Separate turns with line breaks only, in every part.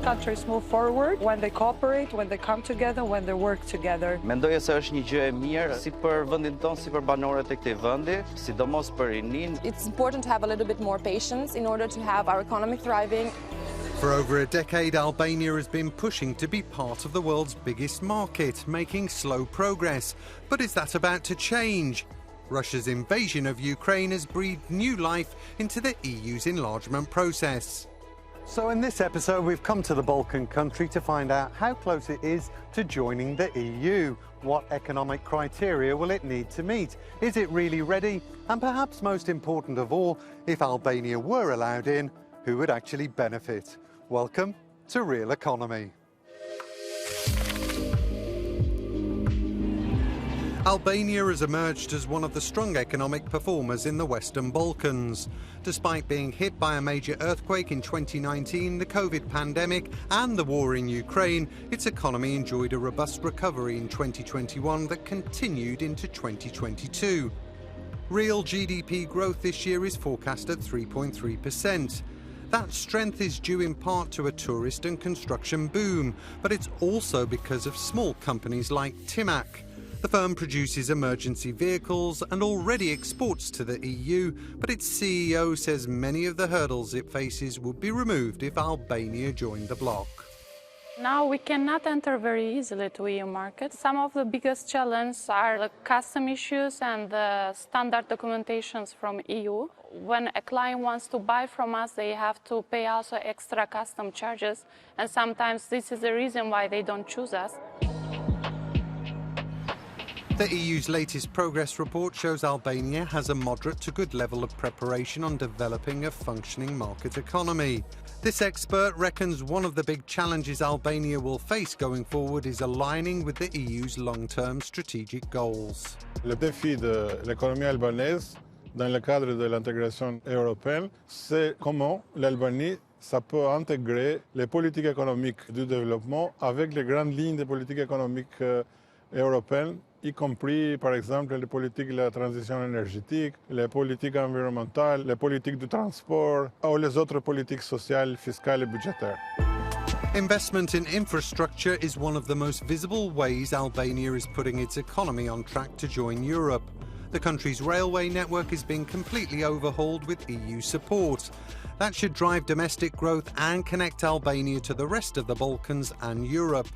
countries move forward when they cooperate, when they come together, when they work together.
Mendoja se është një gjë e mirë si për vendin tonë, si për banorët e këtij vendi, sidomos për rinin.
It's important to have a little bit more patience in order to have our economy thriving.
For over a decade, Albania has been pushing to be part of the world's biggest market, making slow progress. But is that about to change? Russia's invasion of Ukraine has breathed new life into the EU's enlargement process. So in this episode, we've come to the Balkan country to find out how close it is to joining the EU. What economic criteria will it need to meet? Is it really ready? And perhaps most important of all, if Albania were allowed in, who would actually benefit? Welcome to Realeconomy. Albania has emerged as one of the strong economic performers in the Western Balkans. Despite being hit by a major earthquake in 2019, the COVID pandemic and the war in Ukraine, its economy enjoyed a robust recovery in 2021 that continued into 2022. Real GDP growth this year is forecast at 3.3%. That strength is due in part to a tourist and construction boom, but it's also because of small companies like Timac. The firm produces emergency vehicles and already exports to the EU, but its CEO says many of the hurdles it faces would be removed if Albania joined the bloc.
Now we cannot enter very easily to EU market. Some of the biggest challenges are the custom issues and the standard documentations from EU. When a client wants to buy from us, they have to pay also extra custom charges, and sometimes this is the reason why they don't choose us.
The EU's latest progress report shows Albania has a moderate to good level of preparation on developing a functioning market economy. This expert reckons one of the big challenges Albania will face going forward is aligning with the EU's long-term strategic goals.
Le défi de l'économie albanaise dans le cadre de l'intégration européenne, c'est comment l'Albanie ça peut intégrer les politiques économiques du développement avec les grandes lignes de politique économique européenne, y compris par exemple les politiques de la transition énergétique, les politiques environnementales, les politiques du transport ou les autres politiques sociales, fiscales et budgétaires.
Investment in infrastructure is one of the most visible ways Albania is putting its economy on track to join Europe. The country's railway network is being completely overhauled with EU support. That should drive domestic growth and connect Albania to the rest of the Balkans and Europe.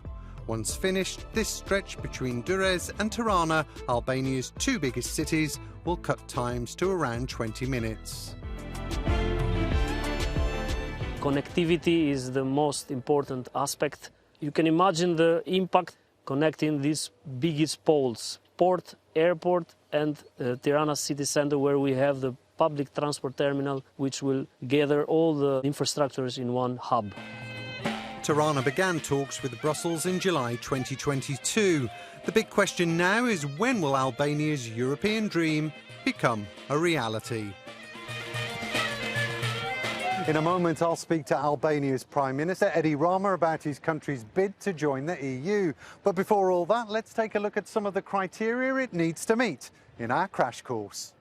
Once finished, this stretch between Durrës and Tirana, Albania's two biggest cities, will cut times to around 20 minutes.
Connectivity is the most important aspect. You can imagine the impact connecting these biggest poles, port, airport and Tirana city center, where we have the public transport terminal, which will gather all the infrastructures in one hub.
Tirana began talks with Brussels in July 2022. The big question now is, when will Albania's European dream become a reality? In a moment, I'll speak to Albania's Prime Minister, Edi Rama, about his country's bid to join the EU. But before all that, let's take a look at some of the criteria it needs to meet in our crash course.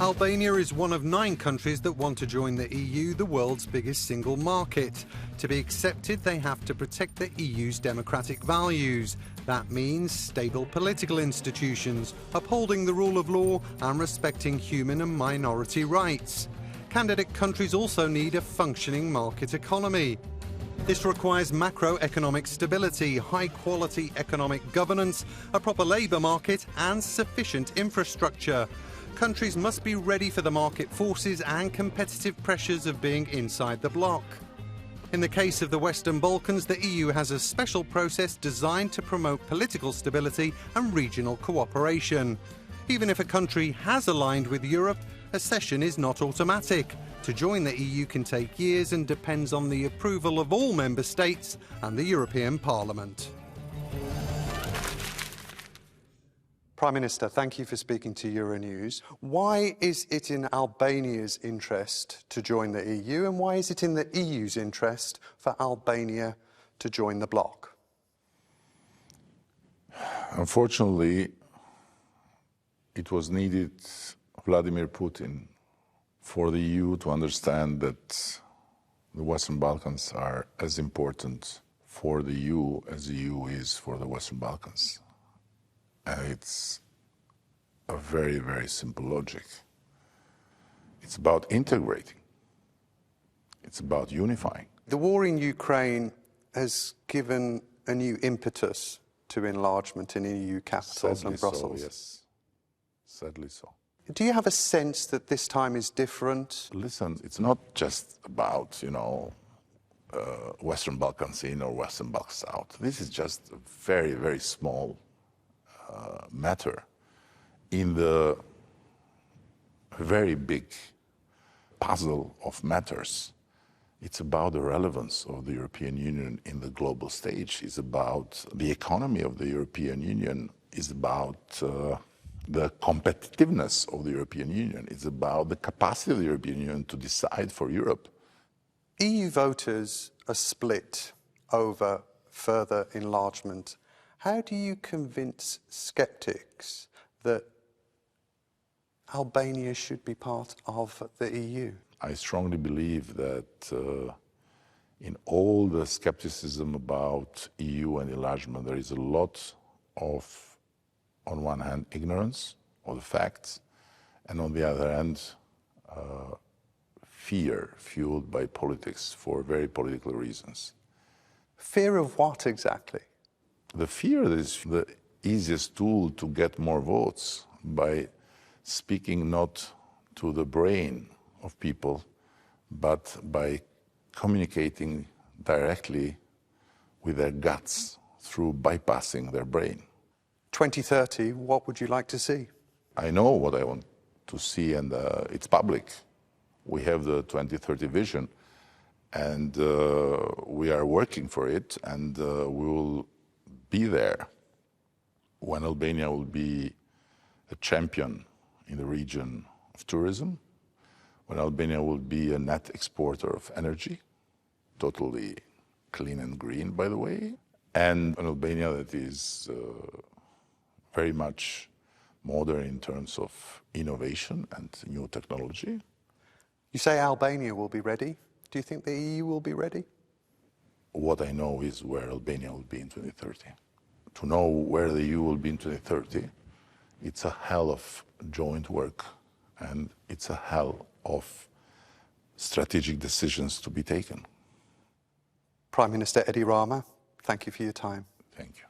Albania is one of 9 countries that want to join the EU, the world's biggest single market. To be accepted, they have to protect the EU's democratic values. That means stable political institutions, upholding the rule of law and respecting human and minority rights. Candidate countries also need a functioning market economy. This requires macroeconomic stability, high-quality economic governance, a proper labour market and sufficient infrastructure. Countries must be ready for the market forces and competitive pressures of being inside the bloc. In the case of the Western Balkans, the EU has a special process designed to promote political stability and regional cooperation. Even if a country has aligned with Europe, accession is not automatic. To join the EU can take years and depends on the approval of all member states and the European Parliament. Prime Minister, thank you for speaking to Euronews. Why is it in Albania's interest to join the EU, and why is it in the EU's interest for Albania to join the bloc?
Unfortunately, it was needed Vladimir Putin
for the EU to understand that the Western Balkans are as important for the EU as the EU is for the Western Balkans. And it's a very, very simple logic. It's about integrating. It's about unifying.
The war in Ukraine has given a new impetus to enlargement in EU capitals and Brussels.
So, yes. Sadly so.
Do you have a sense that this time is different?
Listen, it's not just about, Western Balkans in or Western Balkans out. This is just a very, very small matter in the very big puzzle of matters. It's about the relevance of the European Union in the global stage. It's about the economy of the European Union. It's about the competitiveness of the European Union. It's about the capacity of the European Union to decide for Europe.
EU voters are split over further enlargement. How do you convince skeptics that Albania should be part of the EU?
I strongly believe that in all the skepticism about EU and enlargement, there is a lot of, on one hand, ignorance of the facts, and on the other hand, fear fueled by politics for very political reasons.
Fear of what exactly?
The fear is the easiest tool to get more votes by speaking not to the brain of people, but by communicating directly with their guts through bypassing their brain.
2030, what would you like to see?
I know what I want to see, and it's public. We have the 2030 vision, and we are working for it, and we will be there when Albania will be a champion in the region of tourism, when Albania will be a net exporter of energy, totally clean and green, by the way, and an Albania that is very much modern in terms of innovation and new technology.
You say Albania will be ready. Do you think the EU will be ready?
What I know is where Albania will be in 2030. To know where the EU will be in 2030, it's a hell of joint work, and it's a hell of strategic decisions to be taken.
Prime Minister Edi Rama, thank you for your time.
Thank you.